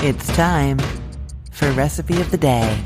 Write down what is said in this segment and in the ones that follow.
It's time for Recipe of the Day.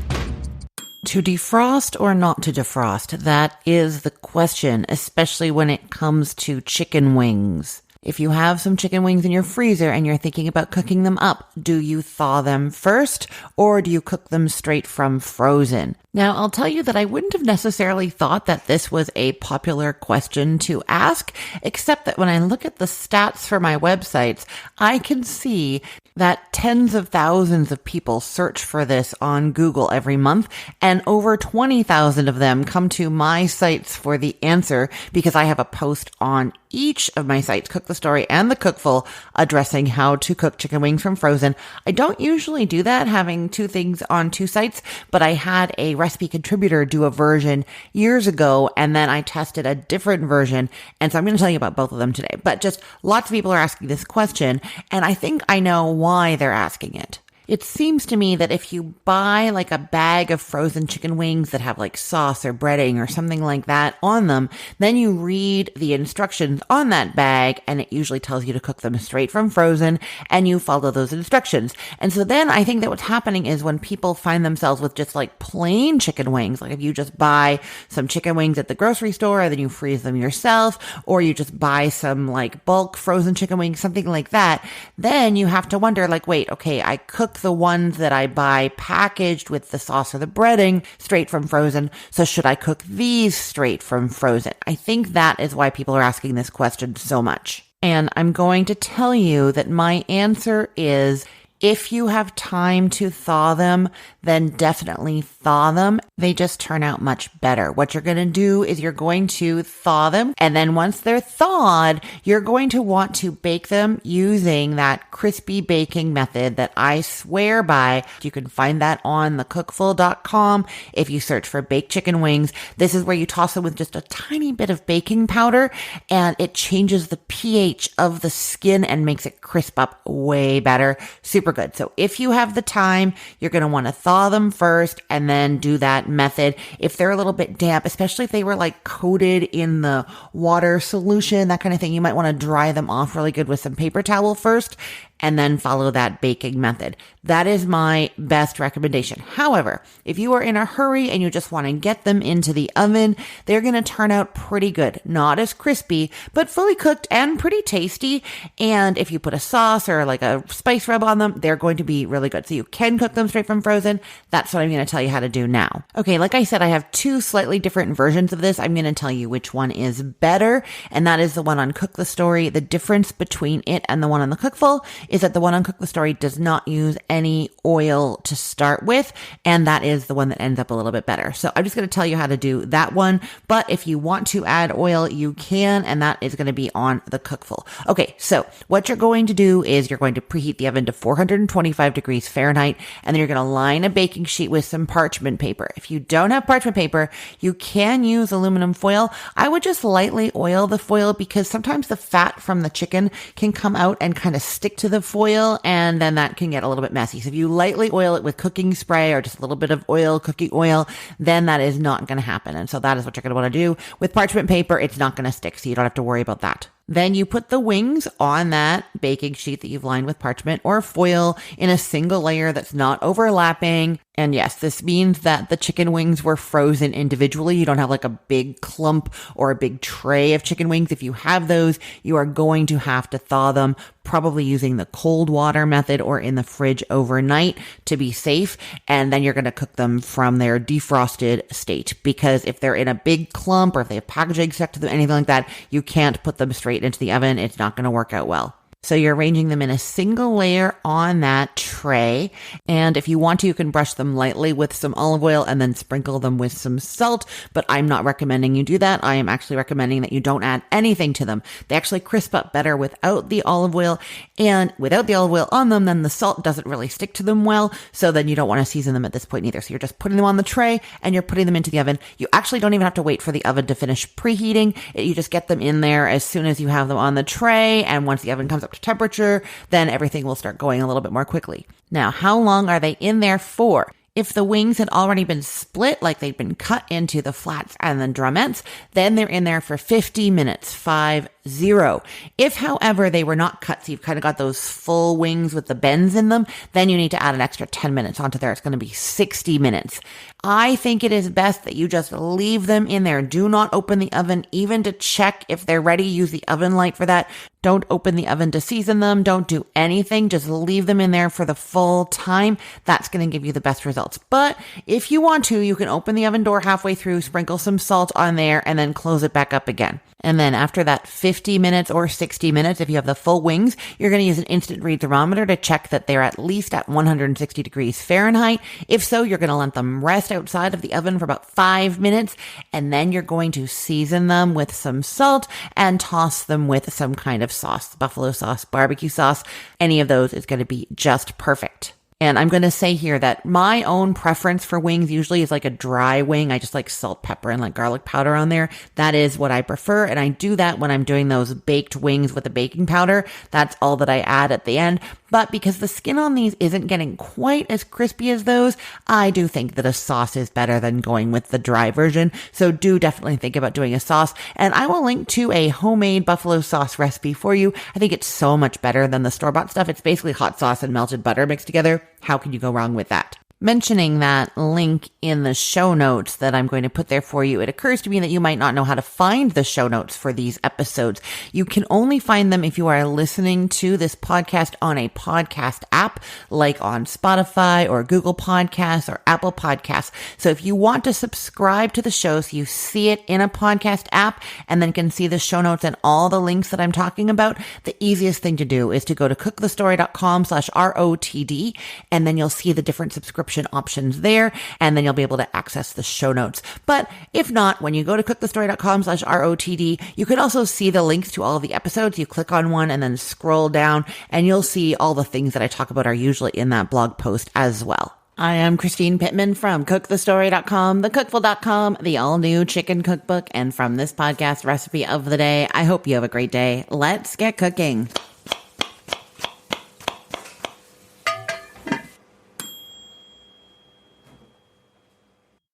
To defrost or not to defrost? That is the question, especially when it comes to chicken wings. If you have some chicken wings in your freezer and you're thinking about cooking them up, do you thaw them first or do you cook them straight from frozen? Now, I'll tell you that I wouldn't have necessarily thought that this was a popular question to ask, except that when I look at the stats for my websites, I can see that tens of thousands of people search for this on Google every month, and over 20,000 of them come to my sites for the answer because I have a post on each of my sites, Cook the Story and the Cookful, addressing how to cook chicken wings from frozen. I don't usually do that, having two things on two sites, but I had a recipe contributor do a version years ago, and then I tested a different version, and so I'm going to tell you about both of them today. But just lots of people are asking this question, and I think I know why they're asking it. It seems to me that if you buy like a bag of frozen chicken wings that have like sauce or breading or something like that on them, then you read the instructions on that bag and it usually tells you to cook them straight from frozen and you follow those instructions. And so then I think that what's happening is when people find themselves with just like plain chicken wings, like if you just buy some chicken wings at the grocery store and then you freeze them yourself, or you just buy some like bulk frozen chicken wings, something like that, then you have to wonder like, wait, okay, I cook the ones that I buy packaged with the sauce or the breading straight from frozen. So should I cook these straight from frozen? I think that is why people are asking this question so much. And I'm going to tell you that my answer is, if you have time to thaw them, then definitely thaw them. They just turn out much better. What you're going to do is you're going to thaw them, and then once they're thawed, you're going to want to bake them using that crispy baking method that I swear by. You can find that on thecookful.com if you search for baked chicken wings. This is where you toss them with just a tiny bit of baking powder, and it changes the pH of the skin and makes it crisp up way better. Super good. So if you have the time, you're going to want to thaw them first and then do that method. If they're a little bit damp, especially if they were like coated in the water solution, that kind of thing, you might want to dry them off really good with some paper towel first and then follow that baking method. That is my best recommendation. However, if you are in a hurry and you just want to get them into the oven, they're going to turn out pretty good. Not as crispy, but fully cooked and pretty tasty. And if you put a sauce or like a spice rub on them, they're going to be really good. So you can cook them straight from frozen. That's what I'm going to tell you how to do now. Okay, like I said, I have two slightly different versions of this. I'm going to tell you which one is better, and that is the one on Cook the Story. The difference between it and the one on the Cookful is that the one on Cook the Story does not use any oil to start with, and that is the one that ends up a little bit better. So I'm just going to tell you how to do that one, but if you want to add oil, you can, and that is going to be on the Cookful. Okay, so what you're going to do is you're going to preheat the oven to 425 degrees Fahrenheit, and then you're going to line a baking sheet with some parchment paper. If you don't have parchment paper, you can use aluminum foil. I would just lightly oil the foil because sometimes the fat from the chicken can come out and kind of stick to the foil, and then that can get a little bit messy. So if you lightly oil it with cooking spray or just a little bit of oil, cooking oil, then that is not going to happen. And so that is what you're going to want to do. With parchment paper, it's not going to stick, so you don't have to worry about that. Then you put the wings on that baking sheet that you've lined with parchment or foil in a single layer that's not overlapping. And yes, this means that the chicken wings were frozen individually. You don't have like a big clump or a big tray of chicken wings. If you have those, you are going to have to thaw them, probably using the cold water method or in the fridge overnight to be safe. And then you're going to cook them from their defrosted state, because if they're in a big clump or if they have packaging stuck to them, anything like that, you can't put them straight into the oven. It's not going to work out well. So you're arranging them in a single layer on that tray. And if you want to, you can brush them lightly with some olive oil and then sprinkle them with some salt. But I'm not recommending you do that. I am actually recommending that you don't add anything to them. They actually crisp up better without the olive oil. And without the olive oil on them, then the salt doesn't really stick to them well. So then you don't want to season them at this point either. So you're just putting them on the tray and you're putting them into the oven. You actually don't even have to wait for the oven to finish preheating. You just get them in there as soon as you have them on the tray. And once the oven comes up to temperature, then everything will start going a little bit more quickly. Now, how long are they in there for? If the wings had already been split, like they'd been cut into the flats and the drumettes, then they're in there for 50 minutes, 50. 0. If, however, they were not cut, so you've kind of got those full wings with the bends in them, then you need to add an extra 10 minutes onto there. It's going to be 60 minutes. I think it is best that you just leave them in there. Do not open the oven even to check if they're ready. Use the oven light for that. Don't open the oven to season them. Don't do anything. Just leave them in there for the full time. That's going to give you the best results. But if you want to, you can open the oven door halfway through, sprinkle some salt on there, and then close it back up again. And then after that 50 minutes or 60 minutes, if you have the full wings, you're going to use an instant read thermometer to check that they're at least at 160 degrees Fahrenheit. If so, you're going to let them rest outside of the oven for about 5 minutes, and then you're going to season them with some salt and toss them with some kind of sauce, buffalo sauce, barbecue sauce. Any of those is going to be just perfect. And I'm going to say here that my own preference for wings usually is like a dry wing. I just like salt, pepper, and like garlic powder on there. That is what I prefer. And I do that when I'm doing those baked wings with the baking powder. That's all that I add at the end. But because the skin on these isn't getting quite as crispy as those, I do think that a sauce is better than going with the dry version. So do definitely think about doing a sauce. And I will link to a homemade buffalo sauce recipe for you. I think it's so much better than the store-bought stuff. It's basically hot sauce and melted butter mixed together. How can you go wrong with that? Mentioning that link in the show notes that I'm going to put there for you, it occurs to me that you might not know how to find the show notes for these episodes. You can only find them if you are listening to this podcast on a podcast app, like on Spotify or Google Podcasts or Apple Podcasts. So if you want to subscribe to the show so you see it in a podcast app and then can see the show notes and all the links that I'm talking about, the easiest thing to do is to go to cookthestory.com/ROTD, and then you'll see the different subscription options there, and then you'll be able to access the show notes. But if not, when you go to cookthestory.com/ROTD, you can also see the links to all of the episodes. You click on one and then scroll down, and you'll see all the things that I talk about are usually in that blog post as well. I am Christine Pittman from cookthestory.com, thecookful.com, the all-new chicken cookbook, and from this podcast recipe of the day. I hope you have a great day. Let's get cooking.